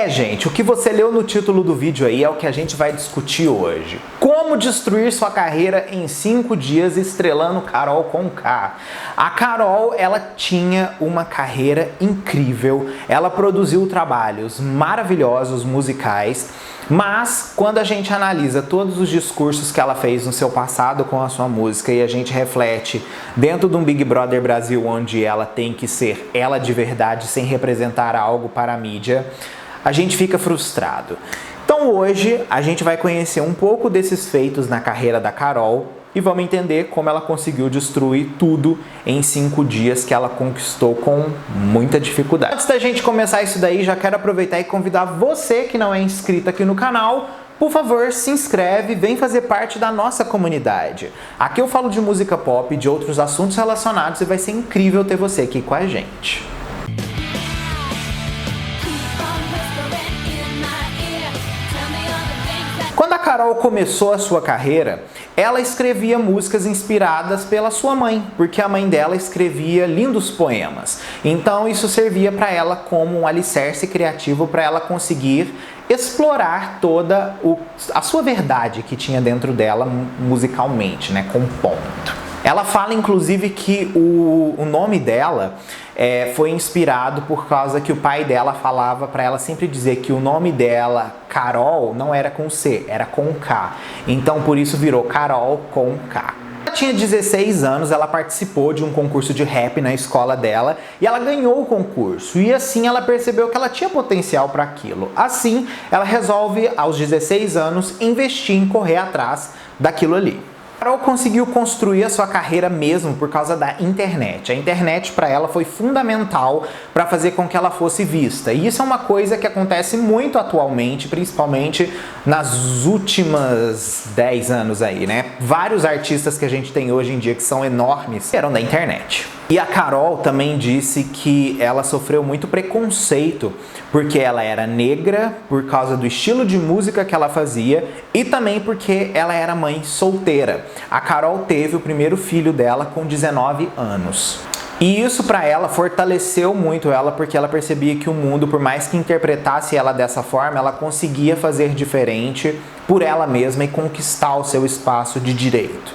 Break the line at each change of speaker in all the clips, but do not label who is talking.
Gente, o que você leu no título do vídeo aí é o que a gente vai discutir hoje. Como destruir sua carreira em 5 dias estrelando Carol Conká. A Carol, ela tinha uma carreira incrível, ela produziu trabalhos maravilhosos musicais, mas quando a gente analisa todos os discursos que ela fez no seu passado com a sua música e a gente reflete dentro de um Big Brother Brasil onde ela tem que ser ela de verdade sem representar algo para a mídia, a gente fica frustrado. Então hoje a gente vai conhecer um pouco desses feitos na carreira da Carol e vamos entender como ela conseguiu destruir tudo em 5 dias que ela conquistou com muita dificuldade. Antes da gente começar isso daí, já quero aproveitar e convidar você que não é inscrito aqui no canal, por favor, se inscreve, vem fazer parte da nossa comunidade. Aqui eu falo de música pop e de outros assuntos relacionados e vai ser incrível ter você aqui com a gente. Quando a Carol começou a sua carreira, ela escrevia músicas inspiradas pela sua mãe, porque a mãe dela escrevia lindos poemas. Então isso servia para ela como um alicerce criativo para ela conseguir explorar toda a sua verdade que tinha dentro dela musicalmente, né, compondo. Ela fala inclusive que o nome dela foi inspirado por causa que o pai dela falava para ela sempre dizer que o nome dela, Carol, não era com C, era com K. Então por isso virou Carol Conká. Ela tinha 16 anos, ela participou de um concurso de rap na escola dela e ela ganhou o concurso. E assim ela percebeu que ela tinha potencial para aquilo. Assim, ela resolve, aos 16 anos, investir em correr atrás daquilo ali. Carol conseguiu construir a sua carreira mesmo por causa da internet. A internet para ela foi fundamental para fazer com que ela fosse vista. E isso é uma coisa que acontece muito atualmente, principalmente nas últimas 10 anos aí, né? Vários artistas que a gente tem hoje em dia que são enormes eram da internet. E a Carol também disse que ela sofreu muito preconceito porque ela era negra, por causa do estilo de música que ela fazia e também porque ela era mãe solteira. A Carol teve o primeiro filho dela com 19 anos. E isso para ela fortaleceu muito ela, porque ela percebia que o mundo, por mais que interpretasse ela dessa forma, ela conseguia fazer diferente por ela mesma e conquistar o seu espaço de direito.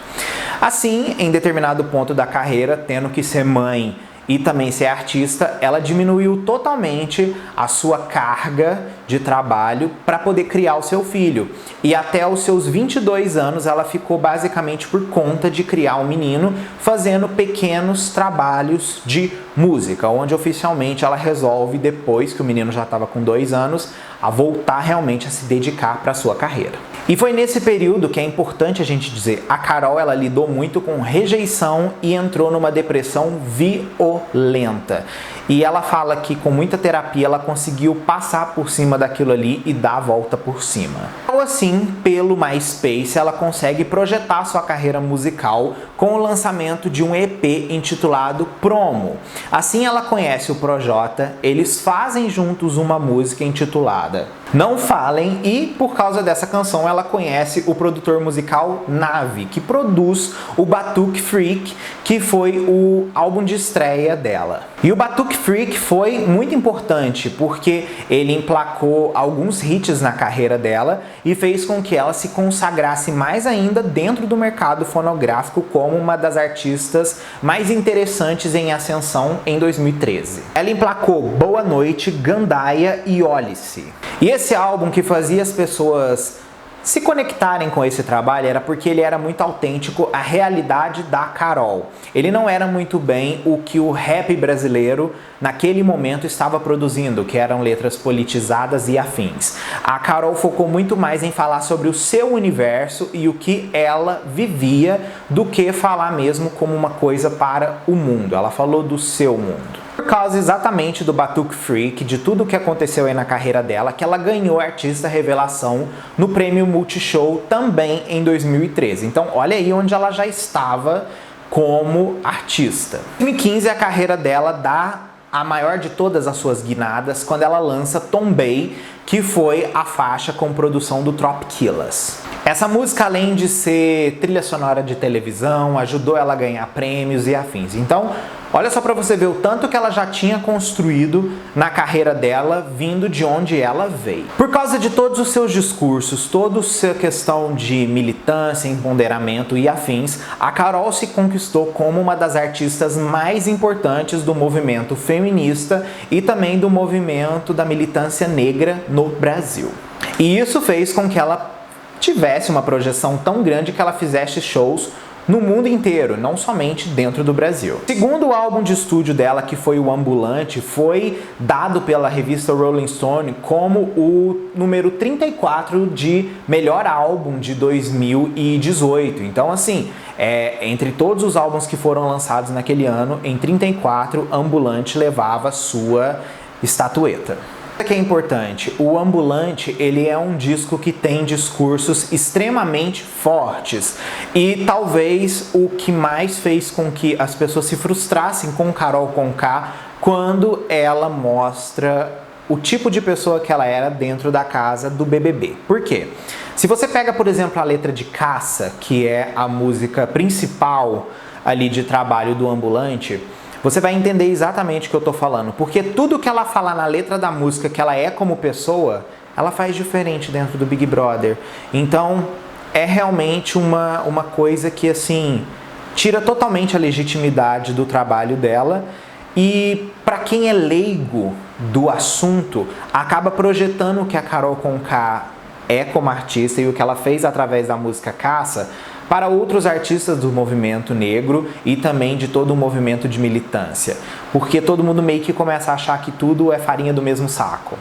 Assim, em determinado ponto da carreira, tendo que ser mãe e também ser artista, ela diminuiu totalmente a sua carga de trabalho para poder criar o seu filho. E até os seus 22 anos ela ficou basicamente por conta de criar um menino, fazendo pequenos trabalhos de música, onde oficialmente ela resolve, depois que o menino já estava com 2 anos, a voltar realmente a se dedicar para a sua carreira. E foi nesse período que é importante a gente dizer, a Carol ela lidou muito com rejeição e entrou numa depressão violenta. E ela fala que com muita terapia ela conseguiu passar por cima daquilo ali e dar a volta por cima. Ou assim, pelo MySpace, ela consegue projetar sua carreira musical com o lançamento de um EP intitulado Promo. Assim ela conhece o Projota, eles fazem juntos uma música intitulada Não Falem e por causa dessa canção ela conhece o produtor musical Nave, que produz o Batuque Freak, que foi o álbum de estreia dela. E o Batuque Freak foi muito importante porque ele emplacou alguns hits na carreira dela e fez com que ela se consagrasse mais ainda dentro do mercado fonográfico como uma das artistas mais interessantes em ascensão em 2013. Ela emplacou Boa Noite, Gandaia e Olhe-se. E esse álbum que fazia as pessoas se conectarem com esse trabalho era porque ele era muito autêntico à realidade da Carol. Ele não era muito bem o que o rap brasileiro naquele momento estava produzindo, que eram letras politizadas e afins. A Carol focou muito mais em falar sobre o seu universo e o que ela vivia do que falar mesmo como uma coisa para o mundo. Ela falou do seu mundo. Por causa exatamente do Batuque Freak, de tudo o que aconteceu aí na carreira dela, que ela ganhou Artista Revelação no Prêmio Multishow também em 2013. Então olha aí onde ela já estava como artista. Em 2015 a carreira dela dá a maior de todas as suas guinadas quando ela lança Tombei, que foi a faixa com produção do Tropickilas. Essa música, além de ser trilha sonora de televisão, ajudou ela a ganhar prêmios e afins. Então, olha só para você ver o tanto que ela já tinha construído na carreira dela, vindo de onde ela veio. Por causa de todos os seus discursos, toda a sua questão de militância, empoderamento e afins, a Carol se conquistou como uma das artistas mais importantes do movimento feminista e também do movimento da militância negra no Brasil. E isso fez com que ela tivesse uma projeção tão grande que ela fizesse shows no mundo inteiro, não somente dentro do Brasil. Segundo o álbum de estúdio dela, que foi o Ambulante, foi dado pela revista Rolling Stone como o número 34 de melhor álbum de 2018. Então, assim, entre todos os álbuns que foram lançados naquele ano, em 34, Ambulante levava sua estatueta. O que é importante, o Ambulante, ele é um disco que tem discursos extremamente fortes e talvez o que mais fez com que as pessoas se frustrassem com Carol Conká quando ela mostra o tipo de pessoa que ela era dentro da casa do BBB. Por quê? Se você pega, por exemplo, a letra de Caça, que é a música principal ali de trabalho do Ambulante, você vai entender exatamente o que eu tô falando, porque tudo que ela fala na letra da música que ela é como pessoa, ela faz diferente dentro do Big Brother. Então, é realmente uma coisa que, assim, tira totalmente a legitimidade do trabalho dela e, para quem é leigo do assunto, acaba projetando o que a Carol Conká é como artista e o que ela fez através da música Caça para outros artistas do movimento negro e também de todo o movimento de militância, porque todo mundo meio que começa a achar que tudo é farinha do mesmo saco.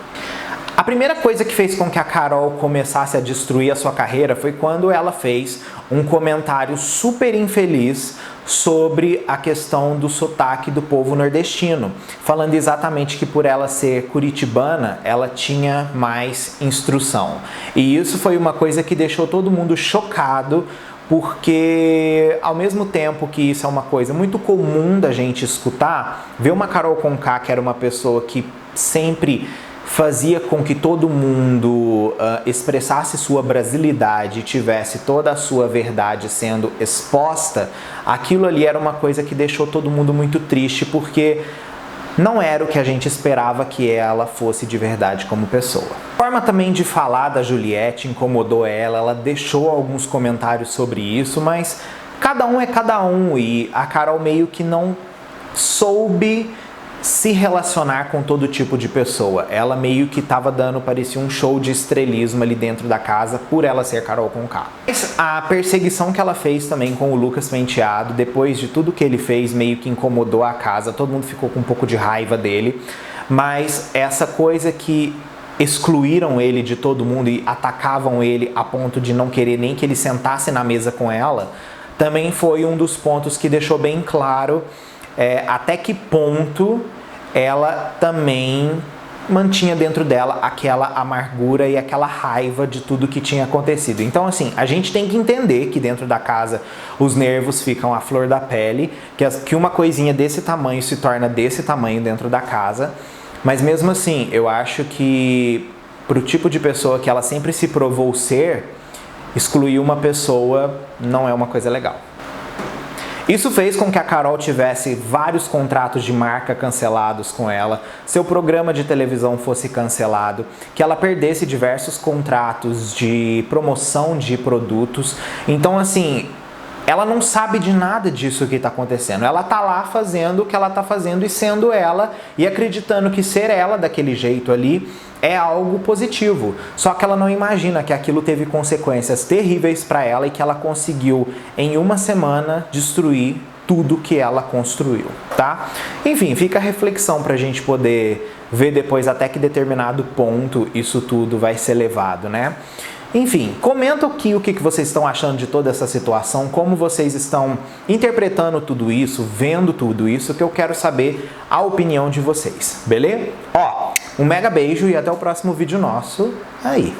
A primeira coisa que fez com que a Carol começasse a destruir a sua carreira foi quando ela fez um comentário super infeliz sobre a questão do sotaque do povo nordestino, falando exatamente que por ela ser curitibana, ela tinha mais instrução. E isso foi uma coisa que deixou todo mundo chocado, porque ao mesmo tempo que isso é uma coisa muito comum da gente escutar, ver uma Carol Conká, que era uma pessoa que sempre fazia com que todo mundo expressasse sua brasilidade e tivesse toda a sua verdade sendo exposta, aquilo ali era uma coisa que deixou todo mundo muito triste, porque não era o que a gente esperava que ela fosse de verdade como pessoa. A forma também de falar da Juliette incomodou ela deixou alguns comentários sobre isso, mas cada um é cada um e a Carol meio que não soube se relacionar com todo tipo de pessoa. Ela meio que estava dando, parecia um show de estrelismo ali dentro da casa por ela ser Carol Conká. A perseguição que ela fez também com o Lucas Penteado, depois de tudo que ele fez, meio que incomodou a casa, todo mundo ficou com um pouco de raiva dele, mas essa coisa que excluíram ele de todo mundo e atacavam ele a ponto de não querer nem que ele sentasse na mesa com ela, também foi um dos pontos que deixou bem claro até que ponto ela também mantinha dentro dela aquela amargura e aquela raiva de tudo que tinha acontecido. Então, assim, a gente tem que entender que dentro da casa os nervos ficam à flor da pele, que uma coisinha desse tamanho se torna desse tamanho dentro da casa, mas mesmo assim, eu acho que pro tipo de pessoa que ela sempre se provou ser, excluir uma pessoa não é uma coisa legal. Isso fez com que a Carol tivesse vários contratos de marca cancelados com ela, seu programa de televisão fosse cancelado, que ela perdesse diversos contratos de promoção de produtos. Então, assim, ela não sabe de nada disso que está acontecendo. Ela tá lá fazendo o que ela está fazendo e sendo ela e acreditando que ser ela daquele jeito ali é algo positivo. Só que ela não imagina que aquilo teve consequências terríveis para ela e que ela conseguiu em uma semana destruir tudo que ela construiu, tá? Enfim, fica a reflexão para a gente poder ver depois até que determinado ponto isso tudo vai ser levado, né? Enfim, comenta aqui o que vocês estão achando de toda essa situação, como vocês estão interpretando tudo isso, vendo tudo isso, que eu quero saber a opinião de vocês, beleza? Ó, um mega beijo e até o próximo vídeo nosso aí.